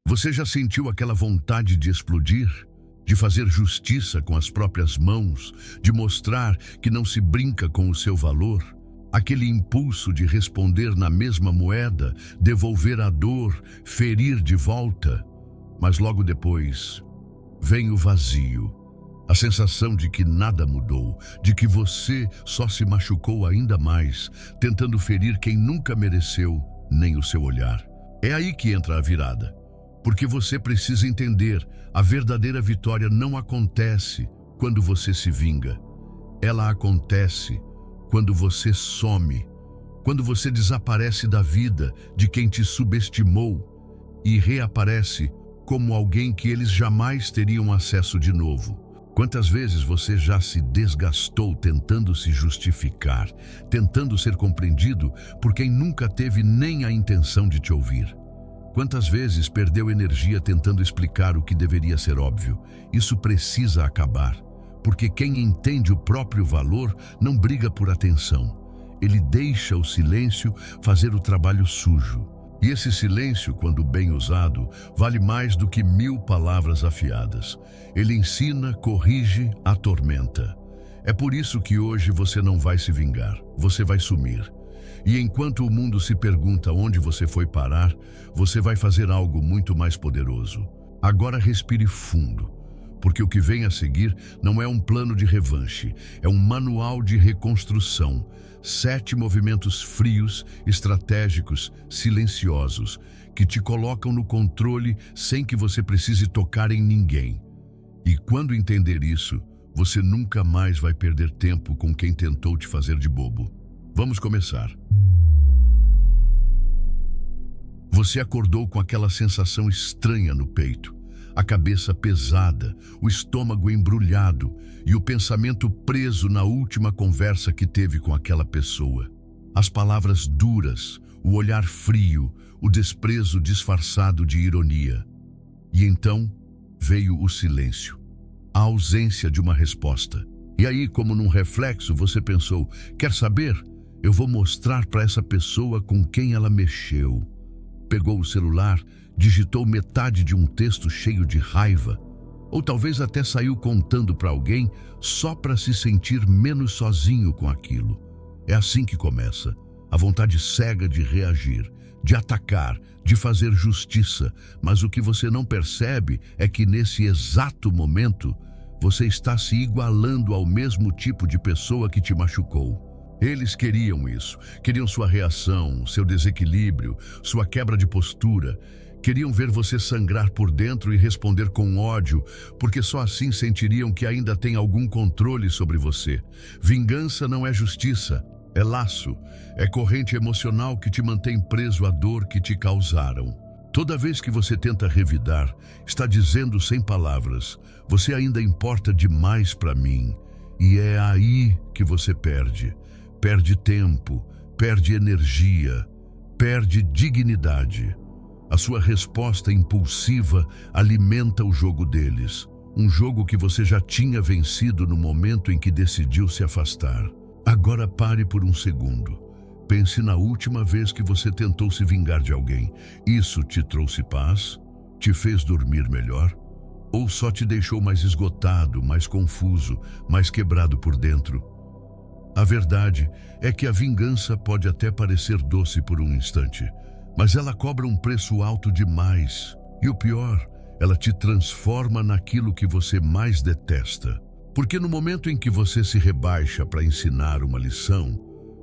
Você já sentiu aquela vontade de explodir? De fazer justiça com as próprias mãos, de mostrar que não se brinca com o seu valor? Aquele impulso de responder na mesma moeda, devolver a dor, ferir de volta. Mas logo depois, vem o vazio. A sensação de que nada mudou, de que você só se machucou ainda mais, tentando ferir quem nunca mereceu nem o seu olhar. É aí que entra a virada. Porque você precisa entender, a verdadeira vitória não acontece quando você se vinga. Ela acontece quando você some, quando você desaparece da vida de quem te subestimou e reaparece como alguém que eles jamais teriam acesso de novo. Quantas vezes você já se desgastou tentando se justificar, tentando ser compreendido por quem nunca teve nem a intenção de te ouvir? Quantas vezes perdeu energia tentando explicar o que deveria ser óbvio? Isso precisa acabar, porque quem entende o próprio valor não briga por atenção. Ele deixa o silêncio fazer o trabalho sujo. E esse silêncio, quando bem usado, vale mais do que 1000 palavras afiadas. Ele ensina, corrige, atormenta. É por isso que hoje você não vai se vingar, você vai sumir. E enquanto o mundo se pergunta onde você foi parar, você vai fazer algo muito mais poderoso. Agora respire fundo, porque o que vem a seguir não é um plano de revanche, é um manual de reconstrução. 7 movimentos frios, estratégicos, silenciosos, que te colocam no controle sem que você precise tocar em ninguém. E quando entender isso, você nunca mais vai perder tempo com quem tentou te fazer de bobo. Vamos começar. Você acordou com aquela sensação estranha no peito, a cabeça pesada, o estômago embrulhado e o pensamento preso na última conversa que teve com aquela pessoa. As palavras duras, o olhar frio, o desprezo disfarçado de ironia. E então veio o silêncio, a ausência de uma resposta. E aí, como num reflexo, você pensou: quer saber? Eu vou mostrar para essa pessoa com quem ela mexeu. Pegou o celular, digitou metade de um texto cheio de raiva, ou talvez até saiu contando para alguém só para se sentir menos sozinho com aquilo. É assim que começa, a vontade cega de reagir, de atacar, de fazer justiça, mas o que você não percebe é que nesse exato momento você está se igualando ao mesmo tipo de pessoa que te machucou. Eles queriam isso, queriam sua reação, seu desequilíbrio, sua quebra de postura. Queriam ver você sangrar por dentro e responder com ódio, porque só assim sentiriam que ainda tem algum controle sobre você. Vingança não é justiça, é laço, é corrente emocional que te mantém preso à dor que te causaram. Toda vez que você tenta revidar, está dizendo sem palavras: você ainda importa demais para mim. E é aí que você perde. Perde tempo, perde energia, perde dignidade. A sua resposta impulsiva alimenta o jogo deles, um jogo que você já tinha vencido no momento em que decidiu se afastar. Agora pare por um segundo. Pense na última vez que você tentou se vingar de alguém. Isso te trouxe paz? Te fez dormir melhor? Ou só te deixou mais esgotado, mais confuso, mais quebrado por dentro? A verdade é que a vingança pode até parecer doce por um instante, mas ela cobra um preço alto demais. E o pior, ela te transforma naquilo que você mais detesta. Porque no momento em que você se rebaixa para ensinar uma lição,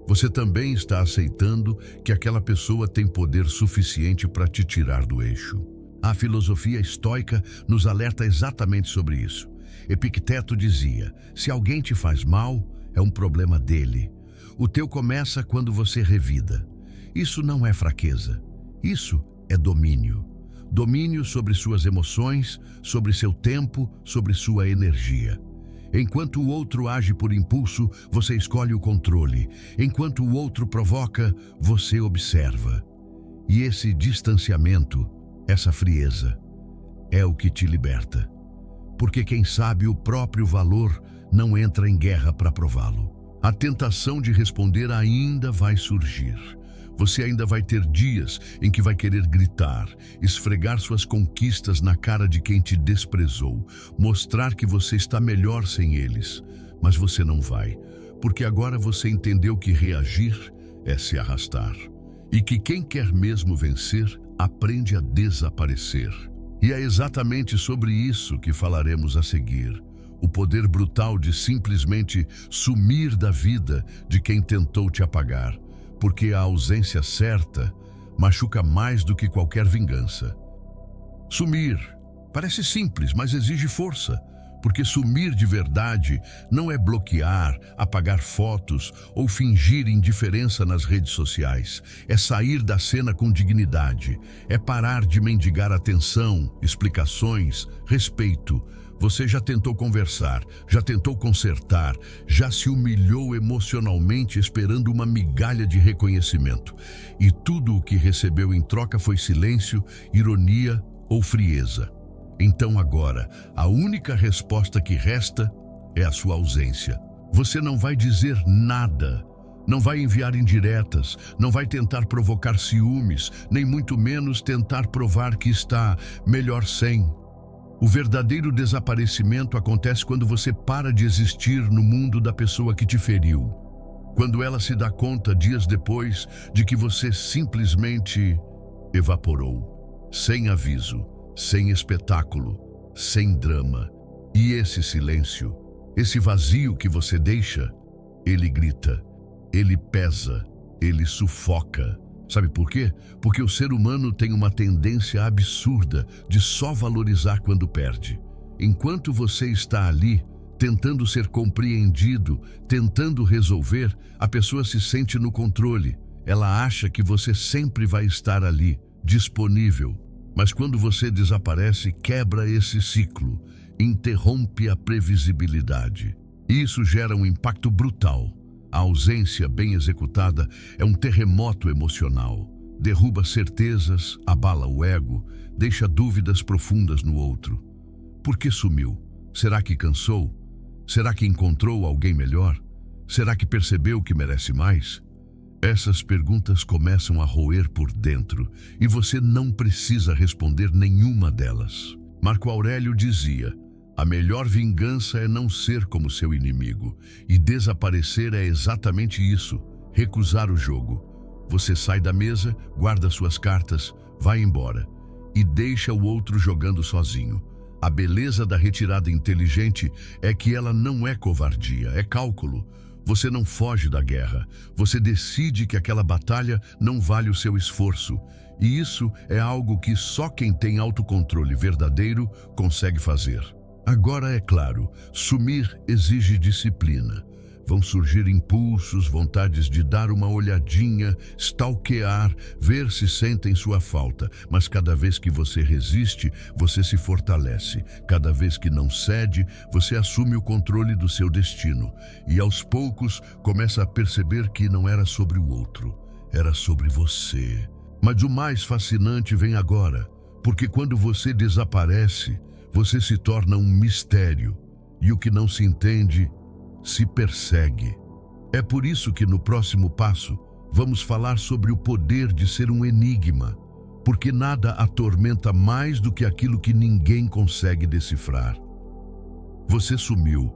você também está aceitando que aquela pessoa tem poder suficiente para te tirar do eixo. A filosofia estoica nos alerta exatamente sobre isso. Epicteto dizia: se alguém te faz mal, é um problema dele. O teu começa quando você revida. Isso não é fraqueza. Isso é domínio. Domínio sobre suas emoções, sobre seu tempo, sobre sua energia. Enquanto o outro age por impulso, você escolhe o controle. Enquanto o outro provoca, você observa. E esse distanciamento, essa frieza, é o que te liberta. Porque quem sabe o próprio valor não entra em guerra para prová-lo. A tentação de responder ainda vai surgir. Você ainda vai ter dias em que vai querer gritar, esfregar suas conquistas na cara de quem te desprezou, mostrar que você está melhor sem eles. Mas você não vai, porque agora você entendeu que reagir é se arrastar. E que quem quer mesmo vencer, aprende a desaparecer. E é exatamente sobre isso que falaremos a seguir. O poder brutal de simplesmente sumir da vida de quem tentou te apagar. Porque a ausência certa machuca mais do que qualquer vingança. Sumir parece simples, mas exige força. Porque sumir de verdade não é bloquear, apagar fotos ou fingir indiferença nas redes sociais. É sair da cena com dignidade. É parar de mendigar atenção, explicações, respeito. Você já tentou conversar, já tentou consertar, já se humilhou emocionalmente esperando uma migalha de reconhecimento. E tudo o que recebeu em troca foi silêncio, ironia ou frieza. Então agora, a única resposta que resta é a sua ausência. Você não vai dizer nada, não vai enviar indiretas, não vai tentar provocar ciúmes, nem muito menos tentar provar que está melhor sem. O verdadeiro desaparecimento acontece quando você para de existir no mundo da pessoa que te feriu. Quando ela se dá conta, dias depois, de que você simplesmente evaporou. Sem aviso, sem espetáculo, sem drama. E esse silêncio, esse vazio que você deixa, ele grita, ele pesa, ele sufoca. Sabe por quê? Porque o ser humano tem uma tendência absurda de só valorizar quando perde. Enquanto você está ali, tentando ser compreendido, tentando resolver, a pessoa se sente no controle. Ela acha que você sempre vai estar ali, disponível. Mas quando você desaparece, quebra esse ciclo, interrompe a previsibilidade. Isso gera um impacto brutal. A ausência bem executada é um terremoto emocional. Derruba certezas, abala o ego, deixa dúvidas profundas no outro. Por que sumiu? Será que cansou? Será que encontrou alguém melhor? Será que percebeu que merece mais? Essas perguntas começam a roer por dentro e você não precisa responder nenhuma delas. Marco Aurélio dizia: a melhor vingança é não ser como seu inimigo, e desaparecer é exatamente isso, recusar o jogo. Você sai da mesa, guarda suas cartas, vai embora e deixa o outro jogando sozinho. A beleza da retirada inteligente é que ela não é covardia, é cálculo. Você não foge da guerra, você decide que aquela batalha não vale o seu esforço. E isso é algo que só quem tem autocontrole verdadeiro consegue fazer. Agora é claro, sumir exige disciplina. Vão surgir impulsos, vontades de dar uma olhadinha, stalkear, ver se sentem sua falta. Mas cada vez que você resiste, você se fortalece. Cada vez que não cede, você assume o controle do seu destino. E aos poucos, começa a perceber que não era sobre o outro, era sobre você. Mas o mais fascinante vem agora, porque quando você desaparece, você se torna um mistério. E o que não se entende se persegue. É por isso que no próximo passo vamos falar sobre o poder de ser um enigma, porque nada atormenta mais do que aquilo que ninguém consegue decifrar. Você sumiu,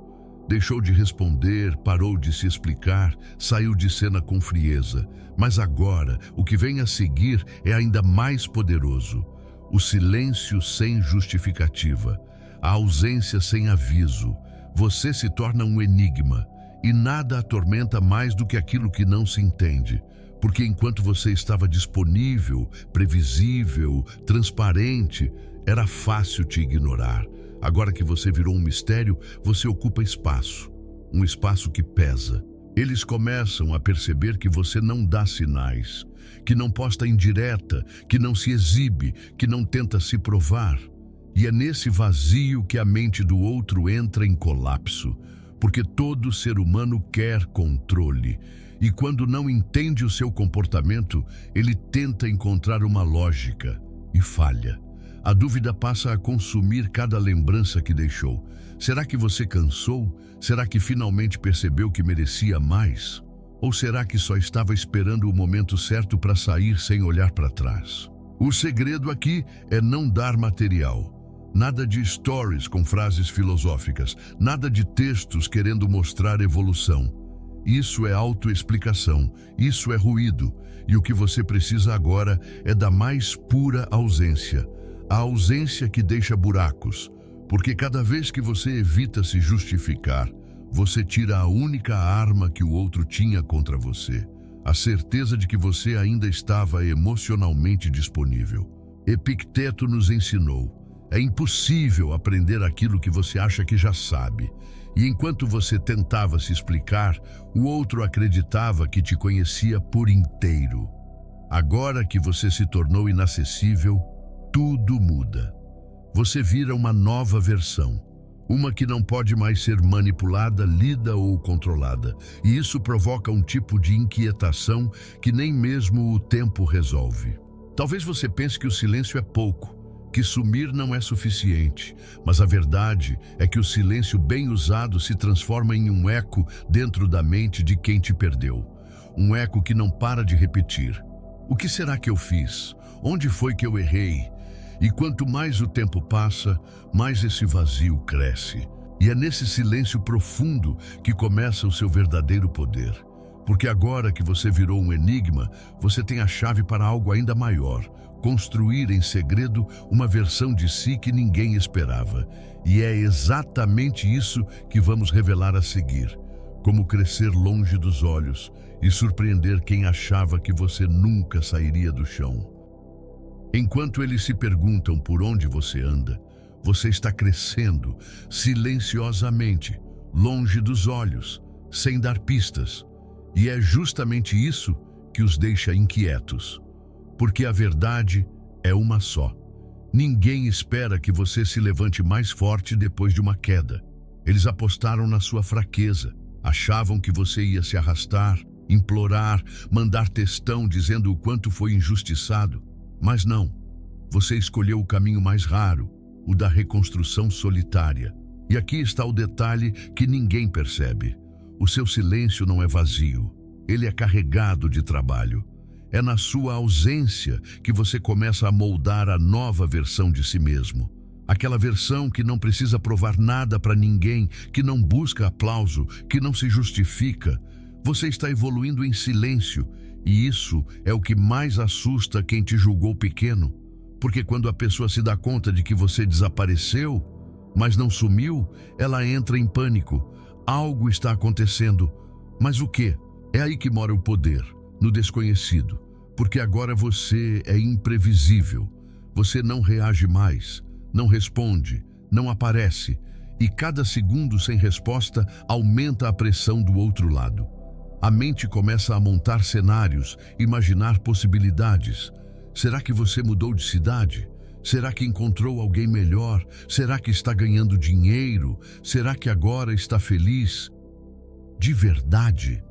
deixou de responder, parou de se explicar, saiu de cena com frieza, mas agora o que vem a seguir é ainda mais poderoso. O silêncio sem justificativa, a ausência sem aviso. Você se torna um enigma e nada atormenta mais do que aquilo que não se entende. Porque enquanto você estava disponível, previsível, transparente, era fácil te ignorar. Agora que você virou um mistério, você ocupa espaço, um espaço que pesa. Eles começam a perceber que você não dá sinais, que não posta indireta, que não se exibe, que não tenta se provar. E é nesse vazio que a mente do outro entra em colapso, porque todo ser humano quer controle. E quando não entende o seu comportamento, ele tenta encontrar uma lógica e falha. A dúvida passa a consumir cada lembrança que deixou. Será que você cansou? Será que finalmente percebeu que merecia mais? Ou será que só estava esperando o momento certo para sair sem olhar para trás? O segredo aqui é não dar material. Nada de stories com frases filosóficas, nada de textos querendo mostrar evolução. Isso é autoexplicação, isso é ruído, e o que você precisa agora é da mais pura ausência. A ausência que deixa buracos, porque cada vez que você evita se justificar, você tira a única arma que o outro tinha contra você, a certeza de que você ainda estava emocionalmente disponível. Epicteto nos ensinou: é impossível aprender aquilo que você acha que já sabe. E enquanto você tentava se explicar, o outro acreditava que te conhecia por inteiro. Agora que você se tornou inacessível, tudo muda. Você vira uma nova versão, uma que não pode mais ser manipulada, lida ou controlada. E isso provoca um tipo de inquietação que nem mesmo o tempo resolve. Talvez você pense que o silêncio é pouco, que sumir não é suficiente, mas a verdade é que o silêncio bem usado se transforma em um eco dentro da mente de quem te perdeu. Um eco que não para de repetir: o que será que eu fiz? Onde foi que eu errei? E quanto mais o tempo passa, mais esse vazio cresce. E é nesse silêncio profundo que começa o seu verdadeiro poder. Porque agora que você virou um enigma, você tem a chave para algo ainda maior: construir em segredo uma versão de si que ninguém esperava. E é exatamente isso que vamos revelar a seguir. Como crescer longe dos olhos e surpreender quem achava que você nunca sairia do chão. Enquanto eles se perguntam por onde você anda, você está crescendo silenciosamente, longe dos olhos, sem dar pistas. E é justamente isso que os deixa inquietos. Porque a verdade é uma só. Ninguém espera que você se levante mais forte depois de uma queda. Eles apostaram na sua fraqueza, achavam que você ia se arrastar, implorar, mandar textão dizendo o quanto foi injustiçado. Mas não, você escolheu o caminho mais raro, o da reconstrução solitária. E aqui está o detalhe que ninguém percebe. O seu silêncio não é vazio, ele é carregado de trabalho. É na sua ausência que você começa a moldar a nova versão de si mesmo. Aquela versão que não precisa provar nada para ninguém, que não busca aplauso, que não se justifica. Você está evoluindo em silêncio, e isso é o que mais assusta quem te julgou pequeno. Porque quando a pessoa se dá conta de que você desapareceu, mas não sumiu, ela entra em pânico. Algo está acontecendo. Mas o quê? É aí que mora o poder, no desconhecido. Porque agora você é imprevisível. Você não reage mais, não responde, não aparece. E cada segundo sem resposta aumenta a pressão do outro lado. A mente começa a montar cenários, imaginar possibilidades. Será que você mudou de cidade? Será que encontrou alguém melhor? Será que está ganhando dinheiro? Será que agora está feliz? De verdade?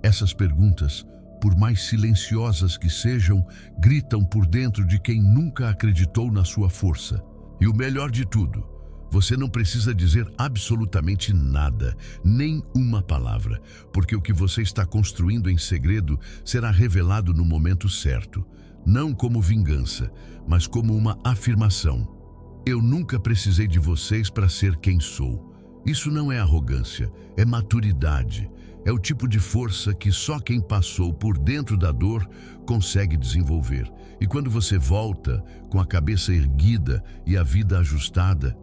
Essas perguntas, por mais silenciosas que sejam, gritam por dentro de quem nunca acreditou na sua força. E o melhor de tudo, você não precisa dizer absolutamente nada, nem uma palavra, porque o que você está construindo em segredo será revelado no momento certo, não como vingança, mas como uma afirmação. Eu nunca precisei de vocês para ser quem sou. Isso não é arrogância, é maturidade. É o tipo de força que só quem passou por dentro da dor consegue desenvolver. E quando você volta, com a cabeça erguida e a vida ajustada,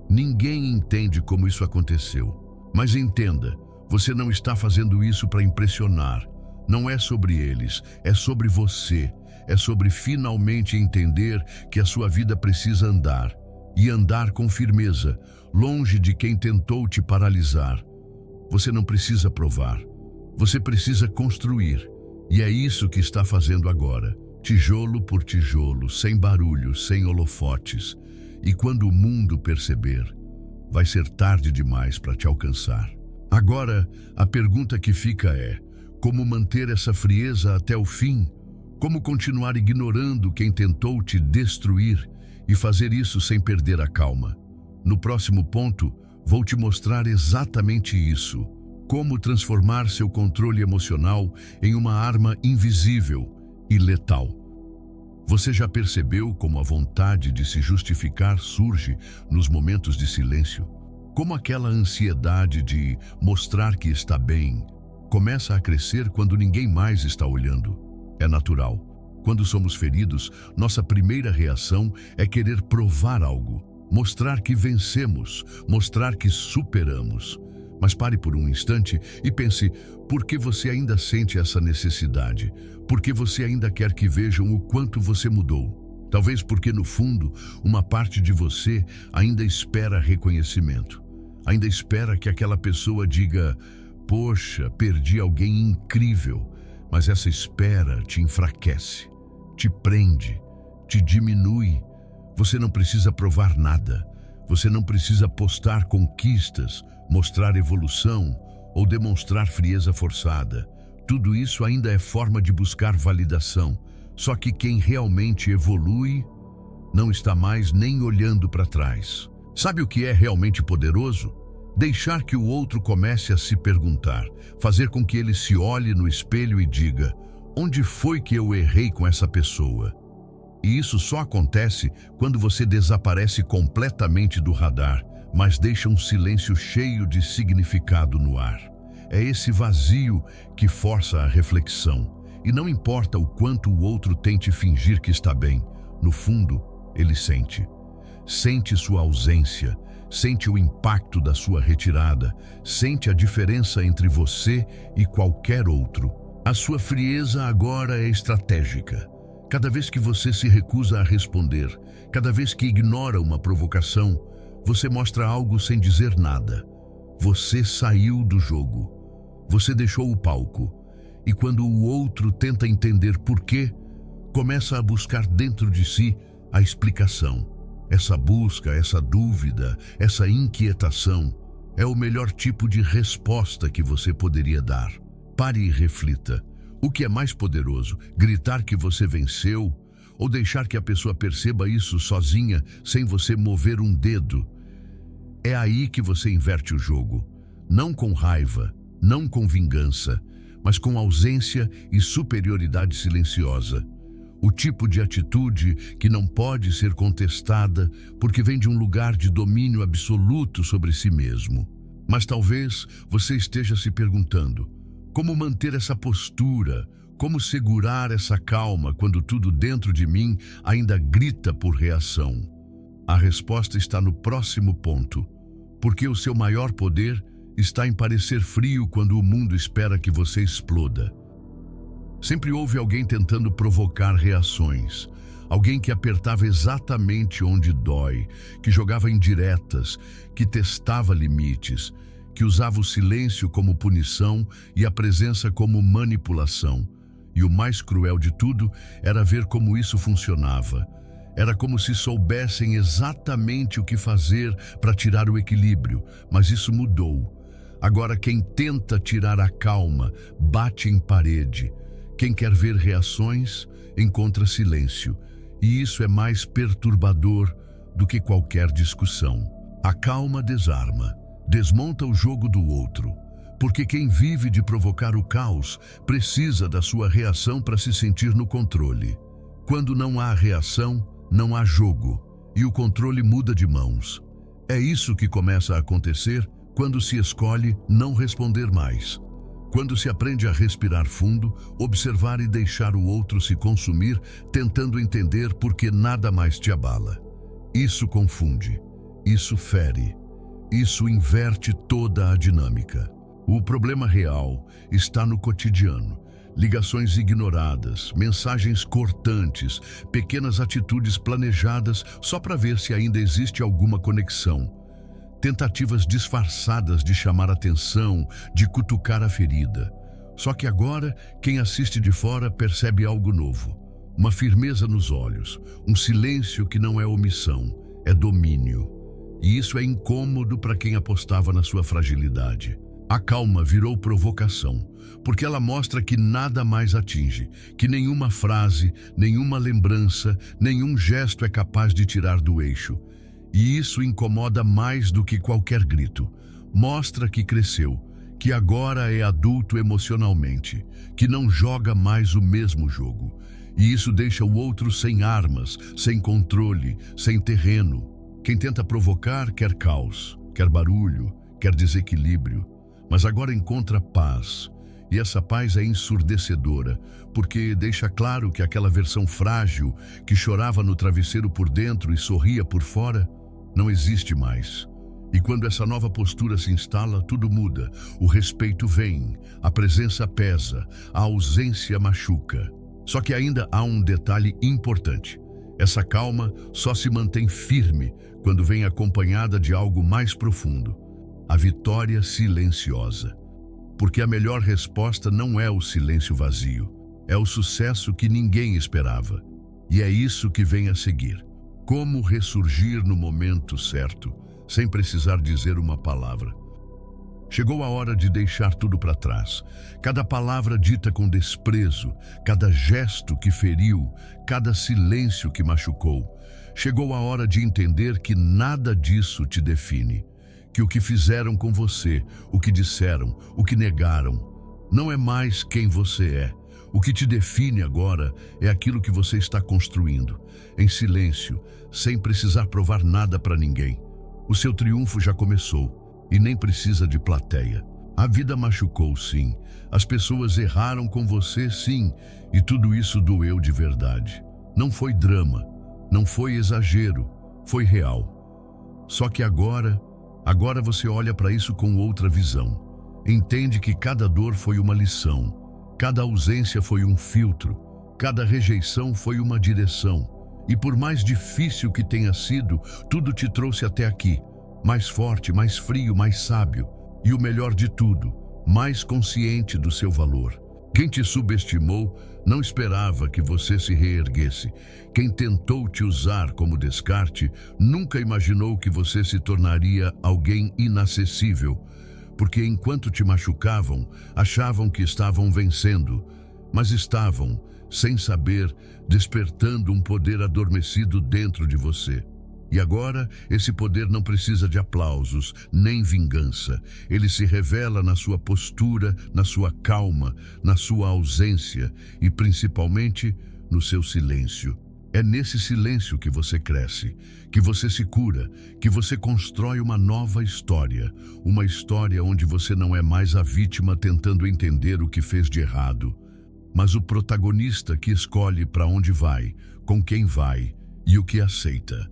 ninguém entende como isso aconteceu. Mas entenda, você não está fazendo isso para impressionar. Não é sobre eles, é sobre você. É sobre finalmente entender que a sua vida precisa andar. E andar com firmeza, longe de quem tentou te paralisar. Você não precisa provar. Você precisa construir. E é isso que está fazendo agora. Tijolo por tijolo, sem barulho, sem holofotes. E quando o mundo perceber, vai ser tarde demais para te alcançar. Agora, a pergunta que fica é: como manter essa frieza até o fim? Como continuar ignorando quem tentou te destruir e fazer isso sem perder a calma? No próximo ponto, vou te mostrar exatamente isso. Como transformar seu controle emocional em uma arma invisível e letal. Você já percebeu como a vontade de se justificar surge nos momentos de silêncio? Como aquela ansiedade de mostrar que está bem começa a crescer quando ninguém mais está olhando? É natural. Quando somos feridos, nossa primeira reação é querer provar algo, mostrar que vencemos, mostrar que superamos. Mas pare por um instante e pense, por que você ainda sente essa necessidade? Por que você ainda quer que vejam o quanto você mudou? Talvez porque no fundo, uma parte de você ainda espera reconhecimento. Ainda espera que aquela pessoa diga, poxa, perdi alguém incrível. Mas essa espera te enfraquece, te prende, te diminui. Você não precisa provar nada. Você não precisa postar conquistas, mostrar evolução ou demonstrar frieza forçada. Tudo isso ainda é forma de buscar validação. Só que quem realmente evolui não está mais nem olhando para trás. Sabe o que é realmente poderoso? Deixar que o outro comece a se perguntar, fazer com que ele se olhe no espelho e diga, onde foi que eu errei com essa pessoa? E isso só acontece quando você desaparece completamente do radar, mas deixa um silêncio cheio de significado no ar. É esse vazio que força a reflexão. E não importa o quanto o outro tente fingir que está bem, no fundo, ele sente. Sente sua ausência, sente o impacto da sua retirada, sente a diferença entre você e qualquer outro. A sua frieza agora é estratégica. Cada vez que você se recusa a responder, cada vez que ignora uma provocação, você mostra algo sem dizer nada. Você saiu do jogo. Você deixou o palco. E quando o outro tenta entender por quê, começa a buscar dentro de si a explicação. Essa busca, essa dúvida, essa inquietação é o melhor tipo de resposta que você poderia dar. Pare e reflita. O que é mais poderoso, gritar que você venceu ou deixar que a pessoa perceba isso sozinha, sem você mover um dedo? É aí que você inverte o jogo. Não com raiva, não com vingança, mas com ausência e superioridade silenciosa. O tipo de atitude que não pode ser contestada porque vem de um lugar de domínio absoluto sobre si mesmo. Mas talvez você esteja se perguntando, como manter essa postura? Como segurar essa calma quando tudo dentro de mim ainda grita por reação? A resposta está no próximo ponto. Porque o seu maior poder está em parecer frio quando o mundo espera que você exploda. Sempre houve alguém tentando provocar reações. Alguém que apertava exatamente onde dói, que jogava indiretas, que testava limites, que usava o silêncio como punição e a presença como manipulação. E o mais cruel de tudo era ver como isso funcionava. Era como se soubessem exatamente o que fazer para tirar o equilíbrio, mas isso mudou. Agora quem tenta tirar a calma bate em parede. Quem quer ver reações encontra silêncio. E isso é mais perturbador do que qualquer discussão. A calma desarma. Desmonta o jogo do outro, porque quem vive de provocar o caos precisa da sua reação para se sentir no controle. Quando não há reação, não há jogo, e o controle muda de mãos. É isso que começa a acontecer quando se escolhe não responder mais. Quando se aprende a respirar fundo, observar e deixar o outro se consumir, tentando entender por que nada mais te abala. Isso confunde, isso fere. Isso inverte toda a dinâmica. O problema real está no cotidiano. Ligações ignoradas, mensagens cortantes, pequenas atitudes planejadas só para ver se ainda existe alguma conexão. Tentativas disfarçadas de chamar atenção, de cutucar a ferida. Só que agora, quem assiste de fora percebe algo novo. Uma firmeza nos olhos, um silêncio que não é omissão, é domínio. E isso é incômodo para quem apostava na sua fragilidade. A calma virou provocação, porque ela mostra que nada mais atinge, que nenhuma frase, nenhuma lembrança, nenhum gesto é capaz de tirar do eixo. E isso incomoda mais do que qualquer grito. Mostra que cresceu, que agora é adulto emocionalmente, que não joga mais o mesmo jogo. E isso deixa o outro sem armas, sem controle, sem terreno. Quem tenta provocar quer caos, quer barulho, quer desequilíbrio, mas agora encontra paz. E essa paz é ensurdecedora, porque deixa claro que aquela versão frágil, que chorava no travesseiro por dentro e sorria por fora, não existe mais. E quando essa nova postura se instala, tudo muda. O respeito vem, a presença pesa, a ausência machuca. Só que ainda há um detalhe importante. Essa calma só se mantém firme quando vem acompanhada de algo mais profundo: a vitória silenciosa. Porque a melhor resposta não é o silêncio vazio, é o sucesso que ninguém esperava. E é isso que vem a seguir. Como ressurgir no momento certo, sem precisar dizer uma palavra. Chegou a hora de deixar tudo para trás. Cada palavra dita com desprezo, cada gesto que feriu, cada silêncio que machucou. Chegou a hora de entender que nada disso te define. Que o que fizeram com você, o que disseram, o que negaram, não é mais quem você é. O que te define agora é aquilo que você está construindo, em silêncio, sem precisar provar nada para ninguém. O seu triunfo já começou e nem precisa de plateia. A vida machucou, sim. As pessoas erraram com você, sim. E tudo isso doeu de verdade. Não foi drama, não foi exagero, foi real. Só que agora você olha para isso com outra visão. Entende que cada dor foi uma lição, cada ausência foi um filtro, cada rejeição foi uma direção. E por mais difícil que tenha sido, tudo te trouxe até aqui. Mais forte, mais frio, mais sábio. E o melhor de tudo, mais consciente do seu valor. Quem te subestimou não esperava que você se reerguesse. Quem tentou te usar como descarte nunca imaginou que você se tornaria alguém inacessível. Porque enquanto te machucavam, achavam que estavam vencendo, mas estavam, sem saber, despertando um poder adormecido dentro de você. E agora, esse poder não precisa de aplausos, nem vingança. Ele se revela na sua postura, na sua calma, na sua ausência e, principalmente, no seu silêncio. É nesse silêncio que você cresce, que você se cura, que você constrói uma nova história. Uma história onde você não é mais a vítima tentando entender o que fez de errado, mas o protagonista que escolhe para onde vai, com quem vai e o que aceita.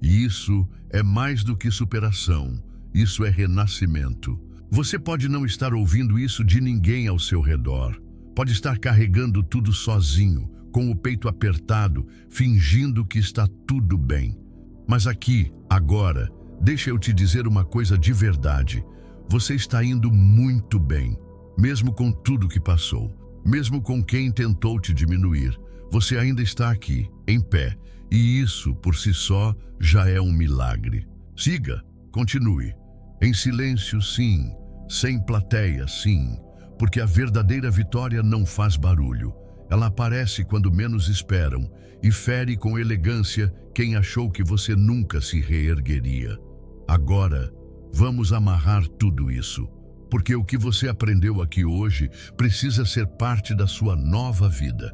E isso é mais do que superação, isso é renascimento. Você pode não estar ouvindo isso de ninguém ao seu redor. Pode estar carregando tudo sozinho, com o peito apertado, fingindo que está tudo bem. Mas aqui, agora, deixa eu te dizer uma coisa de verdade. Você está indo muito bem, mesmo com tudo que passou, mesmo com quem tentou te diminuir. Você ainda está aqui, em pé. E isso, por si só, já é um milagre. Siga, continue. Em silêncio, sim. Sem plateia, sim. Porque a verdadeira vitória não faz barulho. Ela aparece quando menos esperam e fere com elegância quem achou que você nunca se reergueria. Agora, vamos amarrar tudo isso. Porque o que você aprendeu aqui hoje precisa ser parte da sua nova vida.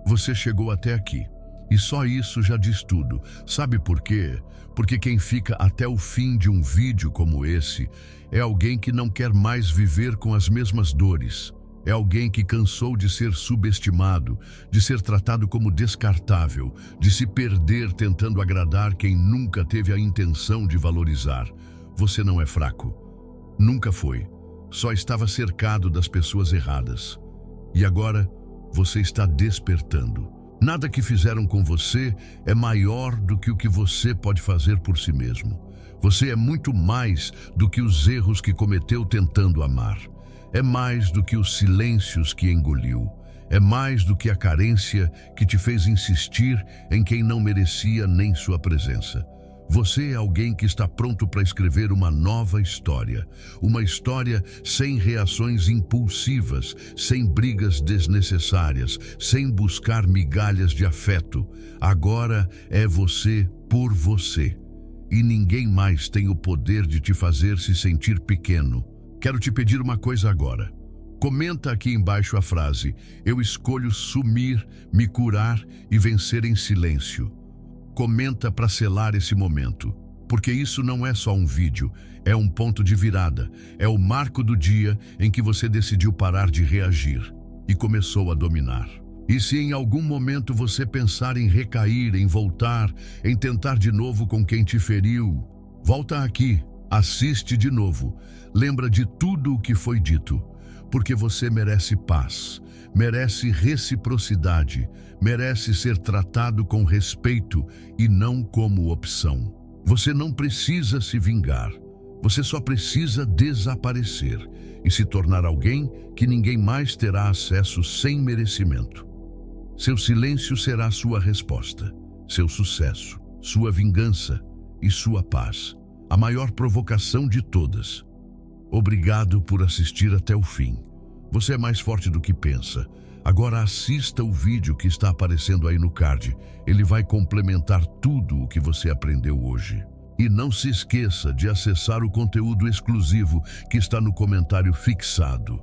Você chegou até aqui. E só isso já diz tudo. Sabe por quê? Porque quem fica até o fim de um vídeo como esse é alguém que não quer mais viver com as mesmas dores. É alguém que cansou de ser subestimado, de ser tratado como descartável, de se perder tentando agradar quem nunca teve a intenção de valorizar. Você não é fraco. Nunca foi. Só estava cercado das pessoas erradas. E agora você está despertando. Nada que fizeram com você é maior do que o que você pode fazer por si mesmo. Você é muito mais do que os erros que cometeu tentando amar. É mais do que os silêncios que engoliu. É mais do que a carência que te fez insistir em quem não merecia nem sua presença. Você é alguém que está pronto para escrever uma nova história. Uma história sem reações impulsivas, sem brigas desnecessárias, sem buscar migalhas de afeto. Agora é você por você. E ninguém mais tem o poder de te fazer se sentir pequeno. Quero te pedir uma coisa agora. Comenta aqui embaixo a frase: eu escolho sumir, me curar e vencer em silêncio. Comenta para selar esse momento, porque isso não é só um vídeo, é um ponto de virada, é o marco do dia em que você decidiu parar de reagir e começou a dominar. E se em algum momento você pensar em recair, em voltar, em tentar de novo com quem te feriu, volta aqui, assiste de novo, lembra de tudo o que foi dito. Porque você merece paz, merece reciprocidade, merece ser tratado com respeito e não como opção. Você não precisa se vingar, você só precisa desaparecer e se tornar alguém que ninguém mais terá acesso sem merecimento. Seu silêncio será sua resposta, seu sucesso, sua vingança e sua paz. A maior provocação de todas. Obrigado por assistir até o fim. Você é mais forte do que pensa. Agora assista o vídeo que está aparecendo aí no card. Ele vai complementar tudo o que você aprendeu hoje. E não se esqueça de acessar o conteúdo exclusivo que está no comentário fixado.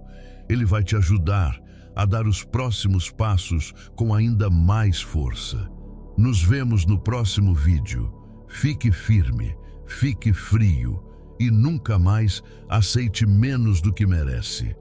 Ele vai te ajudar a dar os próximos passos com ainda mais força. Nos vemos no próximo vídeo. Fique firme, fique frio. E nunca mais aceite menos do que merece.